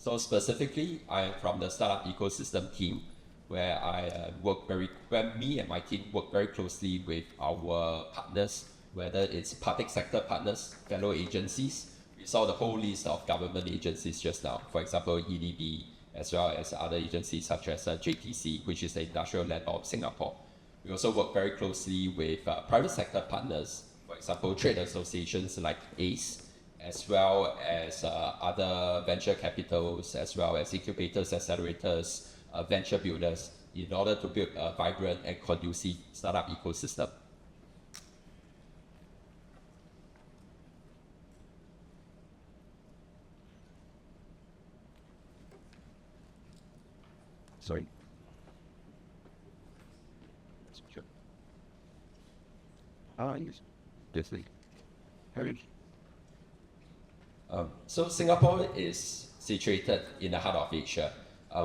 So specifically, I am from the startup ecosystem team, where where me and my team work very closely with our partners, whether it's public sector partners, fellow agencies. We saw the whole list of government agencies just now, for example, EDB, as well as other agencies such as JTC, which is the Industrial Landlord of Singapore. We also work very closely with private sector partners, for example, trade associations like ACE, as well as other venture capitals, as well as incubators, accelerators, venture builders, in order to build a vibrant and conducive startup ecosystem. Sorry. Sure. Yes. This thing. So Singapore is situated in the heart of Asia,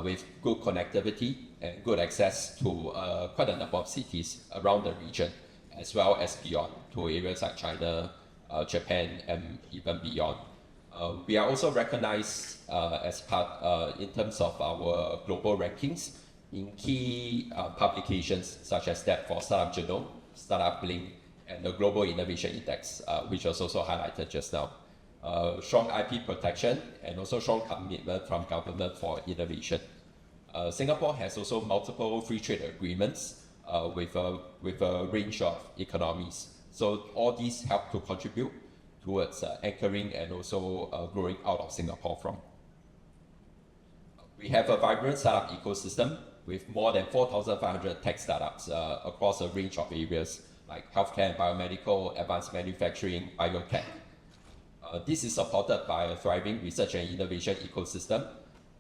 with good connectivity and good access to quite a number of cities around the region, as well as beyond, to areas like China, Japan, and even beyond. We are also recognized as part in terms of our global rankings in key publications such as that for Startup Journal, Startup Link, and the Global Innovation Index, which was also highlighted just now. Strong IP protection and also strong commitment from government for innovation. Singapore has also multiple free trade agreements with a range of economies. So all these help to contribute towards anchoring and also growing out of Singapore from. We have a vibrant startup ecosystem with more than 4,500 tech startups across a range of areas like healthcare and biomedical, advanced manufacturing, biotech. This is supported by a thriving research and innovation ecosystem,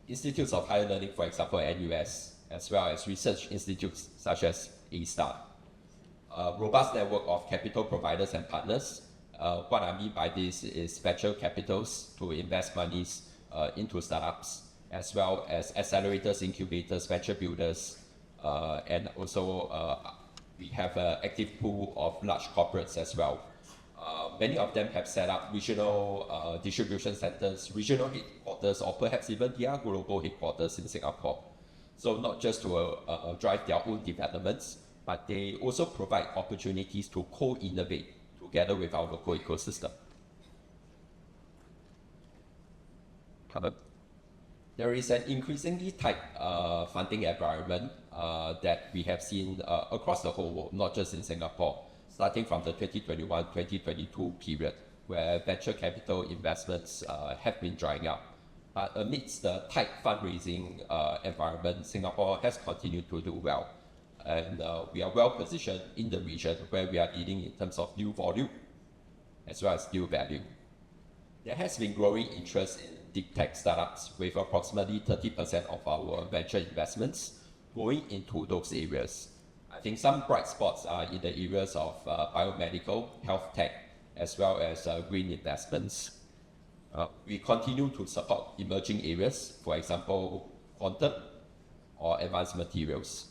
institutes of higher learning, for example, NUS, as well as research institutes such as A-Star. A robust network of capital providers and partners. What I mean by this is venture capitals to invest monies into startups, as well as accelerators, incubators, venture builders, and also we have an active pool of large corporates as well. Many of them have set up regional distribution centers, regional headquarters, or perhaps even their global headquarters in Singapore. So not just to drive their own developments, but they also provide opportunities to co-innovate together with our local ecosystem. There is an increasingly tight funding environment that we have seen across the whole world, not just in Singapore, starting from the 2021-2022 period, where venture capital investments have been drying up. But amidst the tight fundraising environment, Singapore has continued to do well. And we are well positioned in the region where we are leading in terms of new volume as well as new value. There has been growing interest in deep tech startups, with approximately 30% of our venture investments going into those areas. I think some bright spots are in the areas of biomedical, health tech, as well as green investments. We continue to support emerging areas, for example, quantum or advanced materials.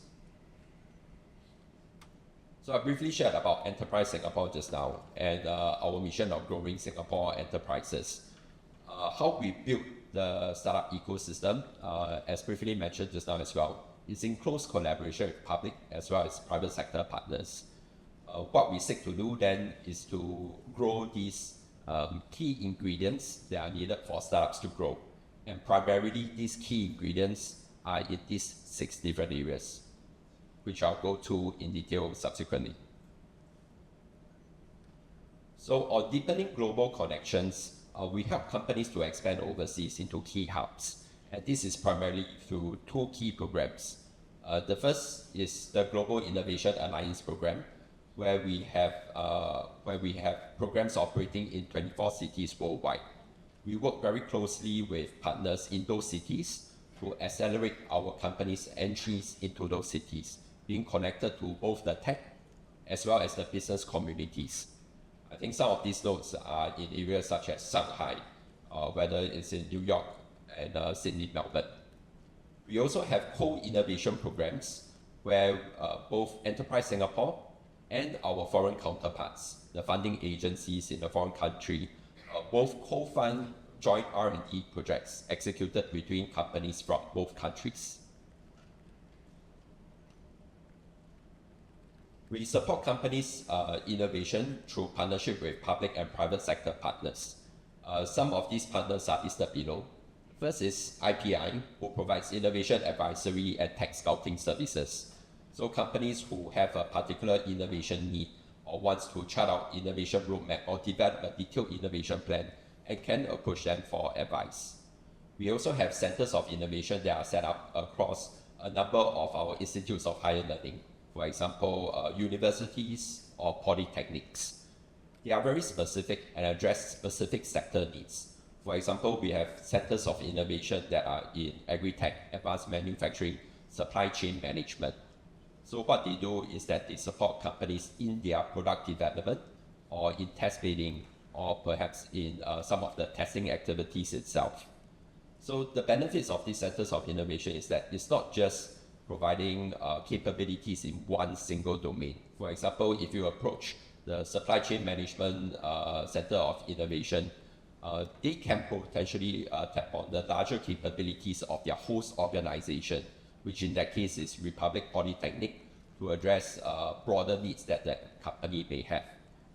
So I briefly shared about Enterprise Singapore just now and our mission of growing Singapore enterprises. How we build the startup ecosystem, as briefly mentioned just now as well, is in close collaboration with public as well as private sector partners. What we seek to do then is to grow these key ingredients that are needed for startups to grow. And primarily, these key ingredients are in these 6 different areas, which I'll go to in detail subsequently. So on deepening global connections, we help companies to expand overseas into key hubs. And this is primarily through 2 key programs. The first is the Global Innovation Alliance Program, where we have programs operating in 24 cities worldwide. We work very closely with partners in those cities to accelerate our companies' entries into those cities, being connected to both the tech as well as the business communities. I think some of these nodes are in areas such as Shanghai, whether it's in New York and Sydney, Melbourne. We also have co-innovation programs where both Enterprise Singapore and our foreign counterparts, the funding agencies in the foreign country, both co-fund joint R&D projects executed between companies from both countries. We support companies' innovation through partnership with public and private sector partners. Some of these partners are listed below. First is IPI, who provides innovation advisory and tech scouting services. So companies who have a particular innovation need or wants to chart out innovation roadmap or develop a detailed innovation plan and can approach them for advice. We also have centers of innovation that are set up across a number of our institutes of higher learning. For example, universities or polytechnics. They are very specific and address specific sector needs. For example, we have centers of innovation that are in agri-tech, advanced manufacturing, supply chain management. So what they do is that they support companies in their product development or in test bidding or perhaps in some of the testing activities itself. So the benefits of these centers of innovation is that it's not just providing capabilities in one single domain. For example, if you approach the supply chain management center of innovation, they can potentially tap on the larger capabilities of their host organization, which in that case is Republic Polytechnic, to address broader needs that that company may have.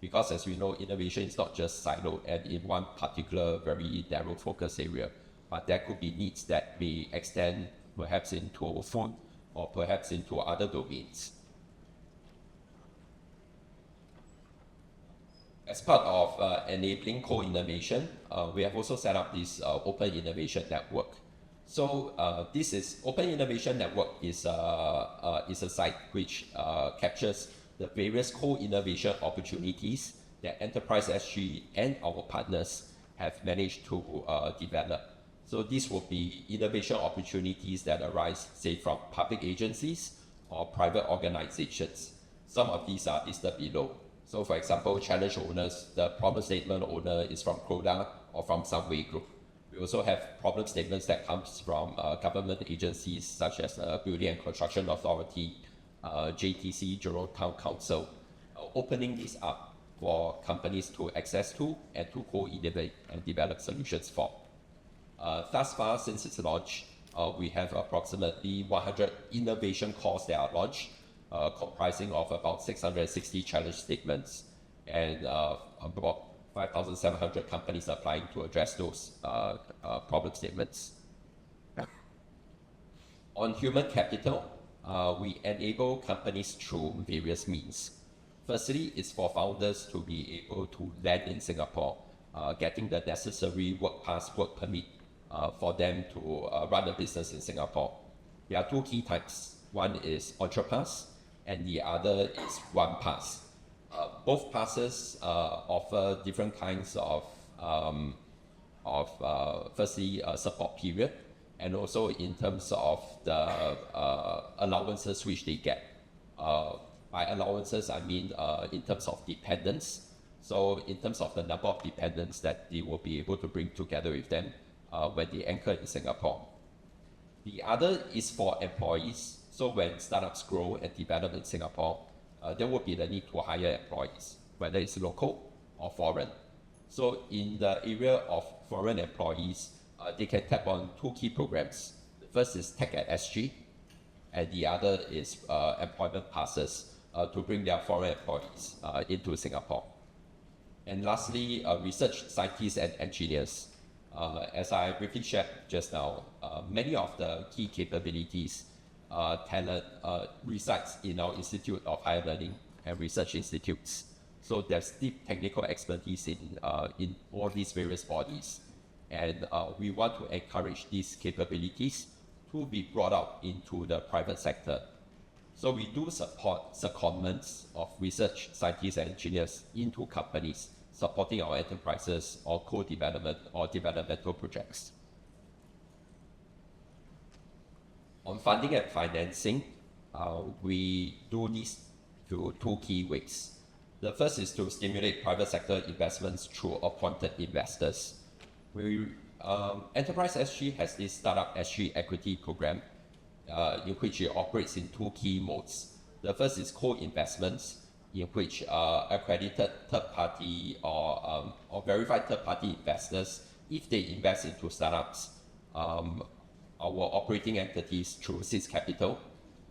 Because as we know, innovation is not just siloed and in one particular very narrow focus area, but there could be needs that may extend perhaps into food or perhaps into other domains. As part of enabling co-innovation, we have also set up this Open Innovation Network. So this is Open Innovation Network is a site which captures the various co-innovation opportunities that Enterprise SG and our partners have managed to develop. So these will be innovation opportunities that arise, say, from public agencies or private organizations. Some of these are listed below. So for example, challenge owners, the problem statement owner is from Croda or from Sunway Group. We also have problem statements that comes from government agencies such as Building and Construction Authority, JTC, Jurong Town Council, opening this up for companies to access to and to co-innovate and develop solutions for. Thus far, since its launch, we have approximately 100 innovation calls that are launched, comprising of about 660 challenge statements and about 5,700 companies applying to address those problem statements. On human capital, we enable companies through various means. Firstly, it's for founders to be able to land in Singapore, getting the necessary work pass, work permit for them to run a business in Singapore. There are two key types. One is Entrepass and the other is One Pass. Both passes offer different kinds of firstly, support period, and also in terms of the allowances which they get. By allowances, I mean in terms of dependents. So in terms of the number of dependents that they will be able to bring together with them when they anchor in Singapore. The other is for employees. So when startups grow and develop in Singapore, there will be the need to hire employees, whether it's local or foreign. So in the area of foreign employees, they can tap on two key programs. The first is Tech at SG, and the other is employment passes to bring their foreign employees into Singapore. And lastly, research scientists and engineers. As I briefly shared just now, many of the key capabilities, talent resides in our Institute of Higher Learning and Research Institutes. So there's deep technical expertise in all these various bodies. And we want to encourage these capabilities to be brought out into the private sector. So we do support secondments of research scientists and engineers into companies, supporting our enterprises or co-development or developmental projects. On funding and financing, we do this through two key ways. The first is to stimulate private sector investments through appointed investors. Enterprise SG has this Startup SG Equity Program in which it operates in two key modes. The first is co-investments, in which accredited third-party or verified third-party investors if they invest into startups, our operating entities through Seeds Capital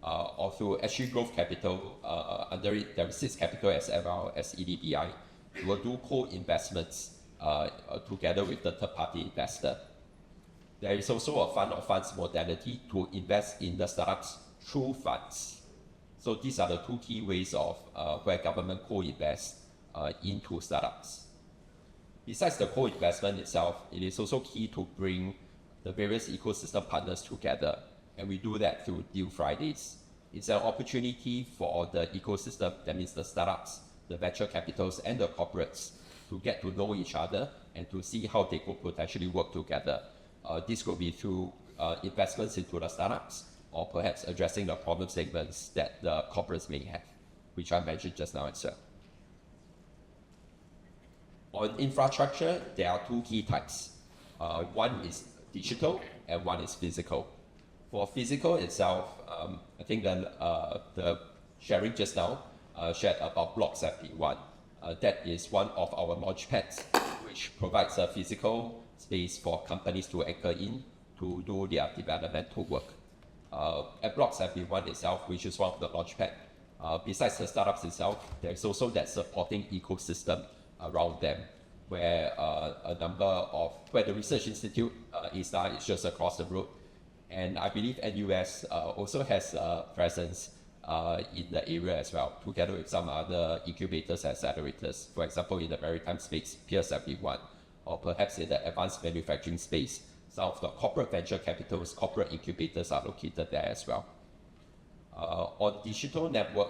or through SG Growth Capital, under it there is Seeds Capital as well as EDBI, will do co-investments together with the third-party investor. There is also a fund of funds modality to invest in the startups through funds. So these are the two key ways of where government co-invests into startups. Besides the co-investment itself, it is also key to bring the various ecosystem partners together, and we do that through Deal Fridays. It's an opportunity for the ecosystem, that means the startups, the venture capitals, and the corporates to get to know each other and to see how they could potentially work together. This could be through investments into the startups, or perhaps addressing the problem segments that the corporates may have, which I mentioned just now as well. On infrastructure, there are two key types. One is digital and one is physical. For physical itself, I think the sharing just now shared about Block 71. That is one of our launchpads, which provides a physical space for companies to anchor in to do their developmental work. At Block 71 itself, which is one of the launchpad, besides the startups itself, there's also that supporting ecosystem around them, where where the research institute is just across the road. And I believe NUS also has a presence in the area as well, together with some other incubators and accelerators. For example, in the maritime space, Pier 71, or perhaps in the advanced manufacturing space, some of the corporate venture capitals, corporate incubators are located there as well. On digital network,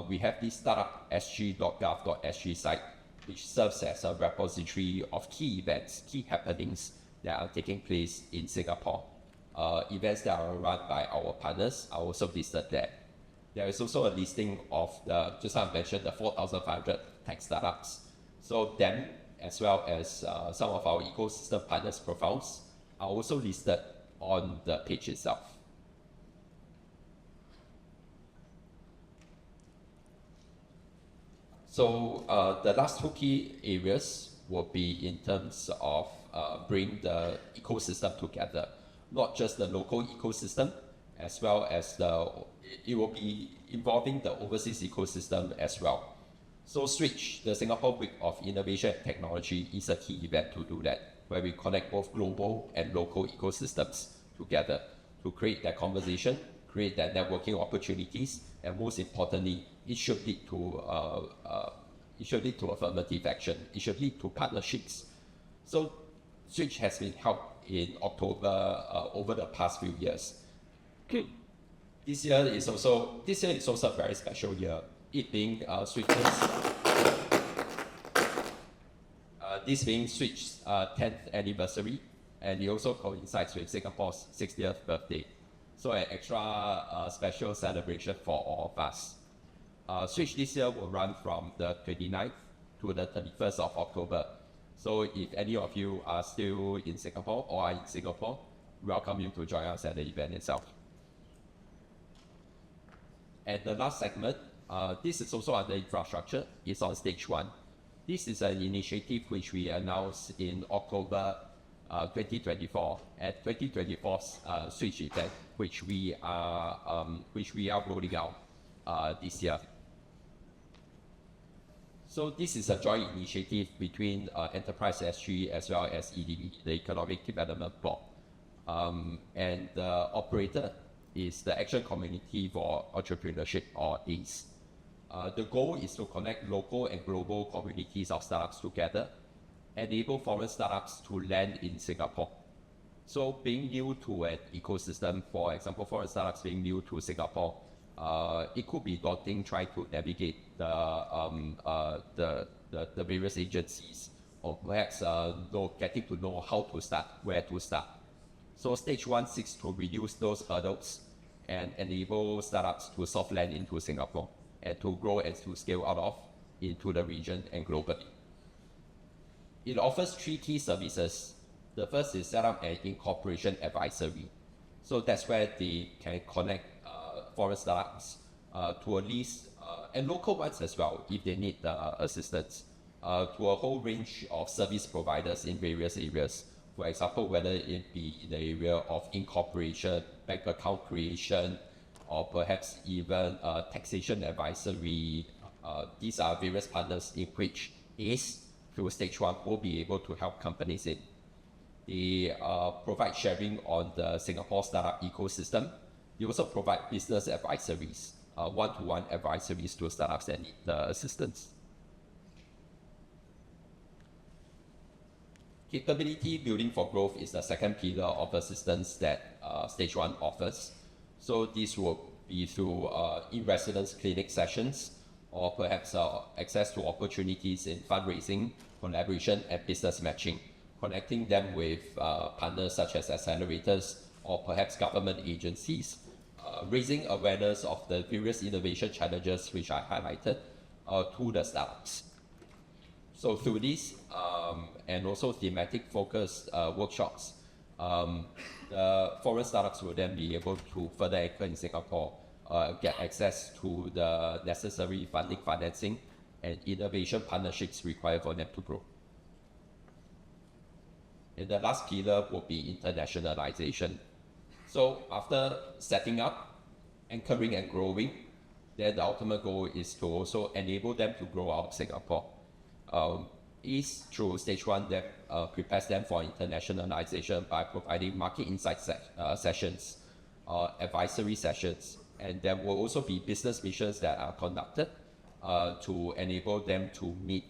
we have the startup sg.gov.sg site, which serves as a repository of key events, key happenings that are taking place in Singapore. Events that are run by our partners are also listed there. There is also a listing of just as I mentioned, the 4,500 tech startups. So them, as well as some of our ecosystem partners' profiles, are also listed on the page itself. So the last two key areas will be in terms of bring the ecosystem together, not just the local ecosystem, as well as it will be involving the overseas ecosystem as well. So Switch, the Singapore Week of Innovation and Technology, is a key event to do that, where we connect both global and local ecosystems together to create that conversation, create that networking opportunities, and most importantly, it should lead to affirmative action. It should lead to partnerships. So Switch has been held in October over the past few years. This year is also a very special year. It being this being Switch's 10th anniversary, and it also coincides with Singapore's 60th birthday. So an extra special celebration for all of us. Switch this year will run from the 29th to the 31st of October. So if any of you are still in Singapore or are in Singapore, welcome you to join us at the event itself. And the last segment, this is also under infrastructure, it's on stage 1. This is an initiative which we announced in October 2024 at 2024's Switch event, which we are rolling out this year. So this is a joint initiative between Enterprise SG as well as EDB, the Economic Development Board, and the operator is the Action Community for Entrepreneurship, or ACE. The goal is to connect local and global communities of startups together, enable foreign startups to land in Singapore. So being new to an ecosystem, for example, foreign startups being new to Singapore, it could be daunting trying to navigate the various agencies, or perhaps getting to know how to start, where to start. So stage 1 seeks to reduce those hurdles and enable startups to soft land into Singapore and to grow and to scale out of into the region and globally. It offers 3 key services. The first is set up an incorporation advisory. So that's where they can connect foreign startups to at least, and local ones as well, if they need assistance, to a whole range of service providers in various areas, For example, whether it be in the area of incorporation, bank account creation, or perhaps even taxation advisory. These are various partners in which ACE, through stage one, will be able to help companies in. They provide sharing on the Singapore startup ecosystem. They also provide business advisories, one-to-one advisories to startups that need the assistance. Capability building for growth is the second pillar of assistance that stage one offers. So this will be through in-residence clinic sessions, or perhaps access to opportunities in fundraising, collaboration, and business matching, connecting them with partners such as accelerators or perhaps government agencies, raising awareness of the various innovation challenges which I highlighted to the startups. So through this and also thematic focused workshops, the foreign startups will then be able to further anchor in Singapore, get access to the necessary funding, financing, and innovation partnerships required for them to grow. And the last pillar would be internationalization. So after setting up, anchoring, and growing, then the ultimate goal is to also enable them to grow out of Singapore. Is through stage one that prepares them for internationalization by providing market insight sessions, advisory sessions, and there will also be business missions that are conducted to enable them to meet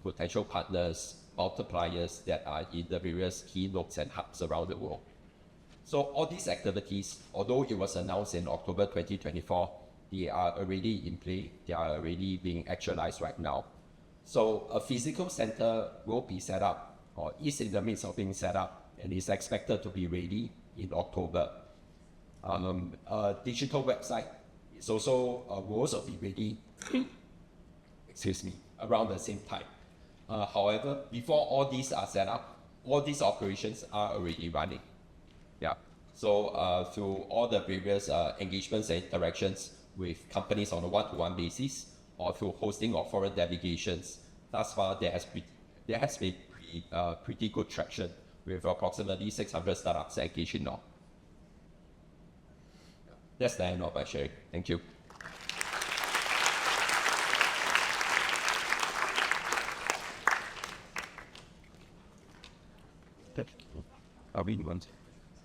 potential partners, multipliers that are in the various key nodes and hubs around the world. So all these activities, although it was announced in October 2024, they are already in play, they are already being actualized right now. So a physical center will be set up, or is in the midst of being set up, and is expected to be ready in October. A digital website is also will also be ready, around the same time. However, before all these are set up, all these operations are already running. Yeah. So through all the various engagements and interactions with companies on a one-to-one basis, or through hosting of foreign delegations, thus far there has been pretty good traction with approximately 600 startups engaged in now. That's the end of my sharing. Thank you.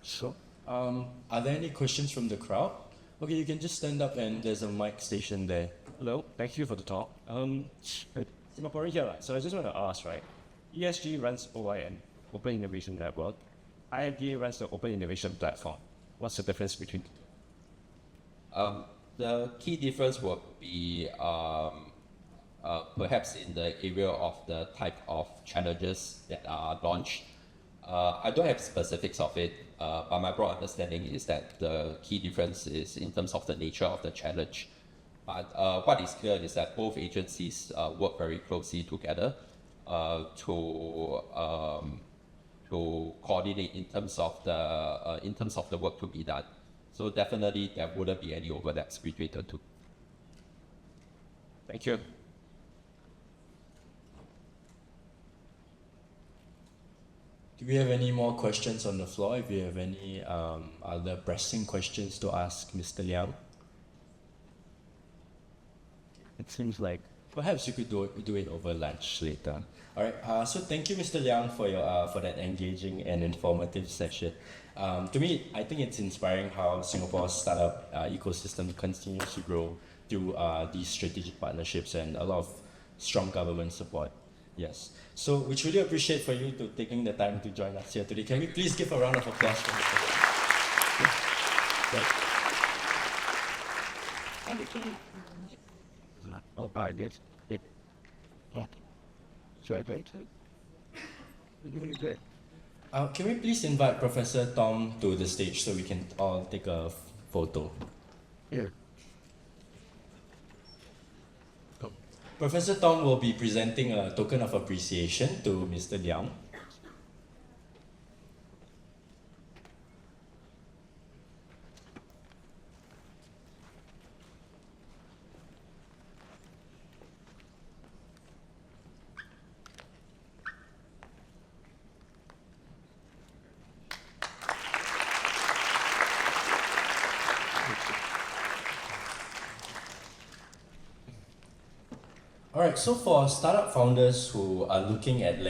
So, are there any questions from the crowd? Okay, you can just stand up and there's a mic station there. Hello, thank you for the talk. Singaporean here, right? So I just want to ask, right? ESG runs OIN, Open Innovation Network. IMDA runs the Open Innovation Platform. What's the difference between? The key difference would be perhaps in the area of the type of challenges that are launched. I don't have specifics of it, but my broad understanding is that the key difference is in terms of the nature of the challenge. But what is clear is that both agencies work very closely together to coordinate in terms of the work to be done. So definitely there wouldn't be any overlaps between the two. Thank you. Do we have any more questions on the floor? If you have any other pressing questions to ask Mr. Liang? It seems like perhaps you could do it over lunch later. All right. So thank you, Mr. Liang, for your for that engaging and informative session. To me, I think it's inspiring how Singapore's startup ecosystem continues to grow through these strategic partnerships and a lot of strong government support. Yes. So we truly appreciate for you to taking the time to join us here today. Can we please give a round of applause for Mr. Oh, I did. So I wait. Can we please invite Professor Tom to the stage so we can all take a photo? Yeah. Professor Tom will be presenting a token of appreciation to Mr. Liang. All right, so for startup founders who are looking at